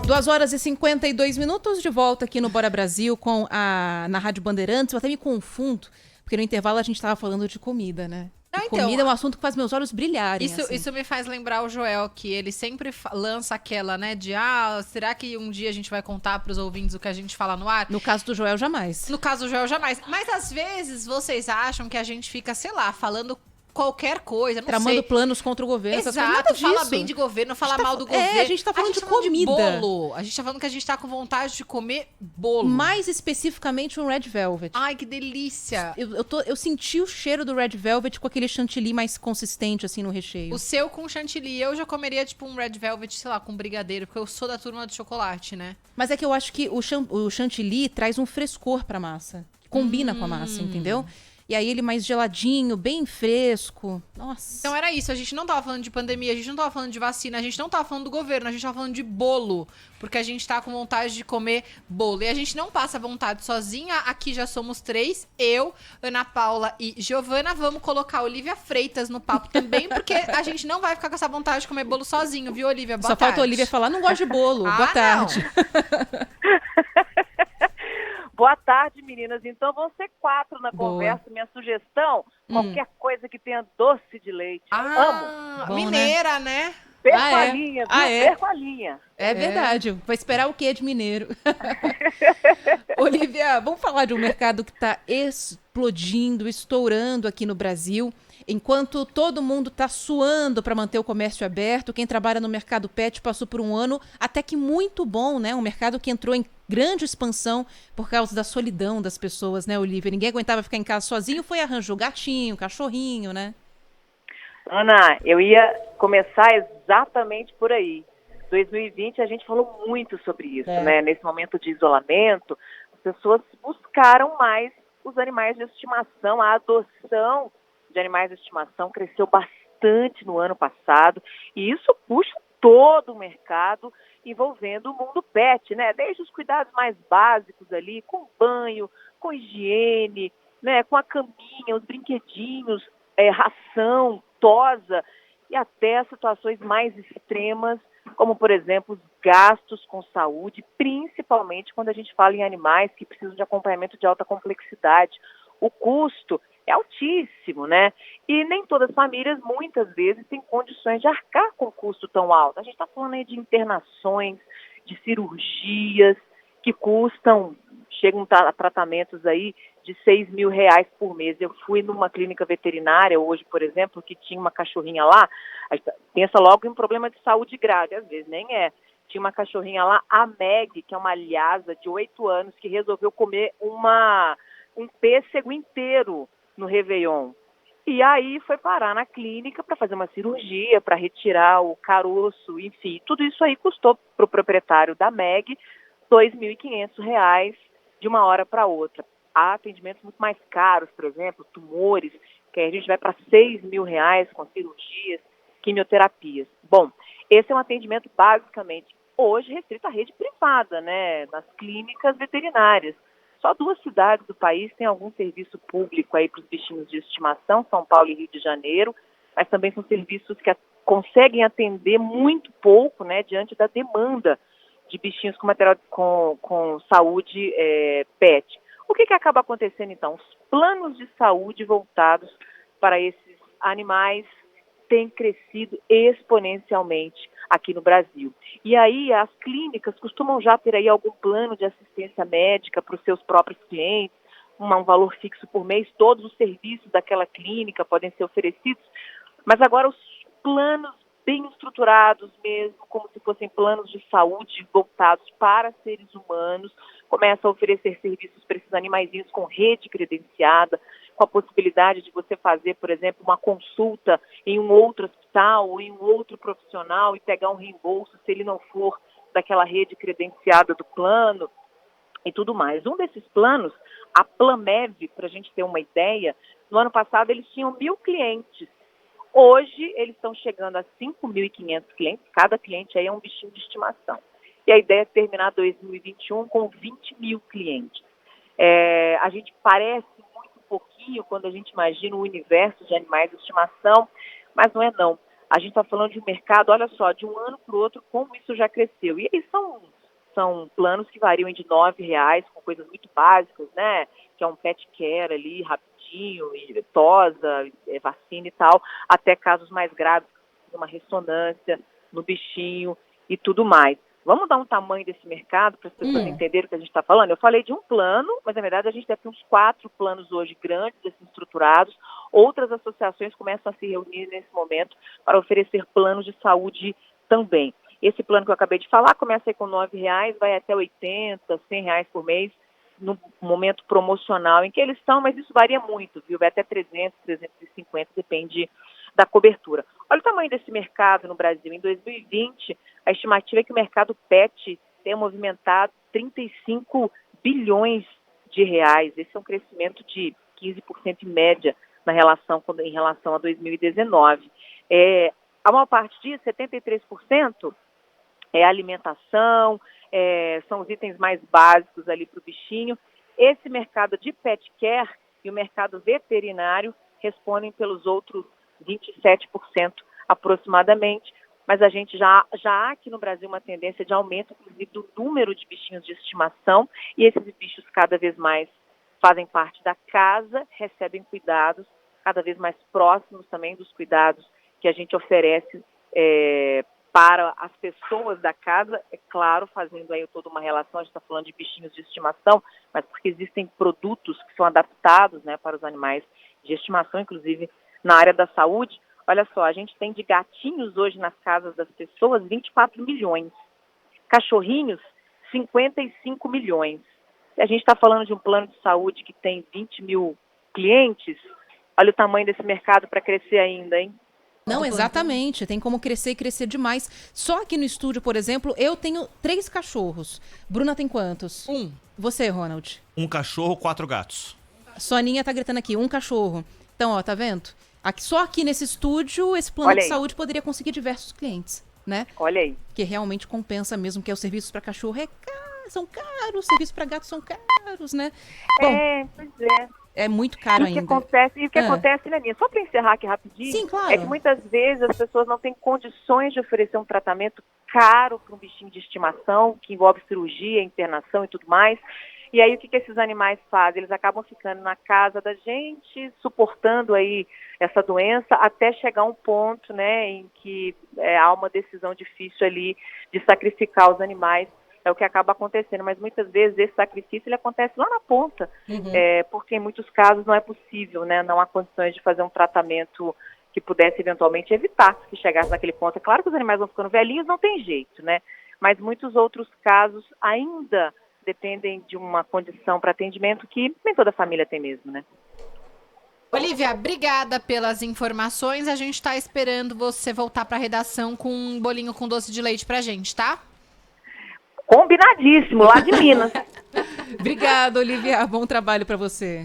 2h52, de volta aqui no Bora Brasil na Rádio Bandeirantes. Eu até me confundo, porque no intervalo a gente estava falando de comida, né? Não, E então, comida é um assunto que faz meus olhos brilharem, isso, assim. isso me faz lembrar o Joel, que ele sempre lança aquela, né, de será que um dia a gente vai contar pros ouvintes o que a gente fala no ar? No caso do Joel, jamais. No caso do Joel, jamais. Mas às vezes vocês acham que a gente fica, sei lá, falando qualquer coisa, não Tramando sei. planos contra o governo, essas coisas. Nada Exato, fala disso. bem de governo, fala tá mal fa- do governo. a gente tá falando de falando comida. de bolo. A gente tá falando que a gente tá com vontade de comer bolo. Mais especificamente um Red Velvet. Ai, que delícia. Eu senti o cheiro do Red Velvet com aquele chantilly mais consistente, assim, no recheio. O seu com chantilly, eu já comeria, tipo, um Red Velvet, sei lá, com brigadeiro, porque eu sou da turma do chocolate, né? Mas é que eu acho que o chantilly traz um frescor pra massa. Que combina com a massa, entendeu? E aí ele mais geladinho, bem fresco. Nossa. Então era isso, a gente não tava falando de pandemia, a gente não tava falando de vacina, a gente não tava falando do governo, a gente tava falando de bolo, porque a gente tá com vontade de comer bolo. E a gente não passa vontade sozinha, aqui já somos 3, eu, Ana Paula e Giovana. Vamos colocar a Olivia Freitas no papo também, porque a gente não vai ficar com essa vontade de comer bolo sozinho, viu, Olivia? Boa Só tarde. falta a Olivia falar, não gosto de bolo. Boa tarde. Boa tarde, meninas. Então vão ser 4 na Boa. conversa. Minha sugestão, qualquer coisa que tenha doce de leite. Amo. Bom, mineira, né? Perco Ah, a é? linha, viu? Ah, é? Perco a linha. É verdade. Vai esperar o quê de mineiro? Olivia, vamos falar de um mercado que está explodindo, estourando aqui no Brasil. Enquanto todo mundo está suando para manter o comércio aberto, quem trabalha no mercado pet passou por um ano até que muito bom, né? Um mercado que entrou em grande expansão por causa da solidão das pessoas, né, Olivia? Ninguém aguentava ficar em casa sozinho, arranjou gatinho, cachorrinho, né? Ana, eu ia começar exatamente por aí. 2020 a gente falou muito sobre isso, né? Nesse momento de isolamento, as pessoas buscaram mais os animais de estimação, a adoção de animais de estimação cresceu bastante no ano passado e isso puxa todo o mercado envolvendo o mundo pet, né? Desde os cuidados mais básicos ali, com banho, com higiene, né? Com a caminha, os brinquedinhos, ração, tosa e até situações mais extremas, como, por exemplo, os gastos com saúde, principalmente quando a gente fala em animais que precisam de acompanhamento de alta complexidade. O custo é altíssimo, né? E nem todas as famílias, muitas vezes, têm condições de arcar com um custo tão alto. A gente está falando aí de internações, de cirurgias, que chegam a tratamentos aí de R$ 6.000 por mês. Eu fui numa clínica veterinária hoje, por exemplo, que tinha uma cachorrinha lá, a gente pensa logo em um problema de saúde grave, às vezes nem é. Tinha uma cachorrinha lá, a Meg, que é uma lhasa de 8 anos, que resolveu comer um pêssego inteiro no Réveillon. E aí foi parar na clínica para fazer uma cirurgia, para retirar o caroço, enfim. Tudo isso aí custou para o proprietário da Meg R$ 2.500 de uma hora para outra. Há atendimentos muito mais caros, por exemplo, tumores, que a gente vai para R$ 6.000 com cirurgias, quimioterapias. Bom, esse é um atendimento basicamente hoje restrito à rede privada, né, nas clínicas veterinárias. Só 2 cidades do país têm algum serviço público aí para os bichinhos de estimação, São Paulo e Rio de Janeiro, mas também são serviços que conseguem atender muito pouco, né, diante da demanda de bichinhos com material com saúde pet. O que acaba acontecendo então? Os planos de saúde voltados para esses animais têm crescido exponencialmente aqui no Brasil. E aí as clínicas costumam já ter aí algum plano de assistência médica para os seus próprios clientes, um valor fixo por mês, todos os serviços daquela clínica podem ser oferecidos, mas agora os planos bem estruturados mesmo, como se fossem planos de saúde voltados para seres humanos, começam a oferecer serviços para esses animaizinhos com rede credenciada, com a possibilidade de você fazer, por exemplo, uma consulta em um outro hospital ou em um outro profissional e pegar um reembolso se ele não for daquela rede credenciada do plano e tudo mais. Um desses planos, a Plamev, para a gente ter uma ideia, no ano passado eles tinham 1.000 clientes. Hoje, eles estão chegando a 5.500 clientes, cada cliente aí é um bichinho de estimação. E a ideia é terminar 2021 com 20.000 clientes. A gente parece muito pouquinho quando a gente imagina o universo de animais de estimação, mas não é não. a gente está falando de um mercado, olha só, de um ano para o outro, como isso já cresceu. E aí são planos que variam de R$ 9, com coisas muito básicas, né? Que é um pet care ali, rapidinho, e tosa, vacina e tal, até casos mais graves, uma ressonância no bichinho e tudo mais. Vamos dar um tamanho desse mercado para as pessoas entenderem o que a gente está falando? Eu falei de um plano, mas na verdade a gente deve ter uns 4 planos hoje grandes, assim, estruturados. Outras associações começam a se reunir nesse momento para oferecer planos de saúde também. Esse plano que eu acabei de falar começa aí com R$ 9, vai até R$ 80, R$ 100 por mês, no momento promocional em que eles estão, mas isso varia muito, viu? Vai até 300, 350, depende da cobertura. Olha o tamanho desse mercado no Brasil. Em 2020, a estimativa é que o mercado pet tenha movimentado 35 bilhões de reais. Esse é um crescimento de 15% em média em relação a 2019. A maior parte disso, 73%, é alimentação, são os itens mais básicos ali para o bichinho. Esse mercado de pet care e o mercado veterinário respondem pelos outros 27% aproximadamente, mas a gente já há aqui no Brasil uma tendência de aumento, inclusive, do número de bichinhos de estimação, e esses bichos cada vez mais fazem parte da casa, recebem cuidados cada vez mais próximos também dos cuidados que a gente oferece para as pessoas da casa, é claro, fazendo aí toda uma relação, a gente está falando de bichinhos de estimação, mas porque existem produtos que são adaptados, né, para os animais de estimação, inclusive na área da saúde. Olha só, a gente tem de gatinhos hoje nas casas das pessoas 24 milhões, cachorrinhos 55 milhões. Se a gente está falando de um plano de saúde que tem 20 mil clientes, olha o tamanho desse mercado para crescer ainda, hein? Não, exatamente. Tem como crescer e crescer demais. Só aqui no estúdio, por exemplo, eu tenho 3 cachorros. Bruna tem quantos? 1. Você, Ronald? 1 cachorro, 4 gatos. Soninha tá gritando aqui, 1 cachorro. Então, ó, tá vendo? Só aqui nesse estúdio, esse plano de saúde poderia conseguir diversos clientes, né? Olha aí. Que realmente compensa mesmo, que os serviços para cachorro são caros, os serviços para gato são caros, né? Bom, pois é. É muito caro ainda. E o que acontece, né, Ninha? Só para encerrar aqui rapidinho, sim, claro, é que muitas vezes as pessoas não têm condições de oferecer um tratamento caro para um bichinho de estimação, que envolve cirurgia, internação e tudo mais. E aí o que esses animais fazem? Eles acabam ficando na casa da gente, suportando aí essa doença, até chegar um ponto, né, em que há uma decisão difícil ali de sacrificar os animais. É o que acaba acontecendo, mas muitas vezes esse sacrifício ele acontece lá na ponta, porque em muitos casos não é possível, né, não há condições de fazer um tratamento que pudesse eventualmente evitar que chegasse naquele ponto. É claro que os animais vão ficando velhinhos, não tem jeito, né, mas muitos outros casos ainda dependem de uma condição para atendimento que nem toda família tem mesmo, né. Olivia, obrigada pelas informações. A gente está esperando você voltar para a redação com um bolinho com doce de leite pra gente, tá? Combinadíssimo, lá de Minas. Obrigada, Olivia. Bom trabalho para você.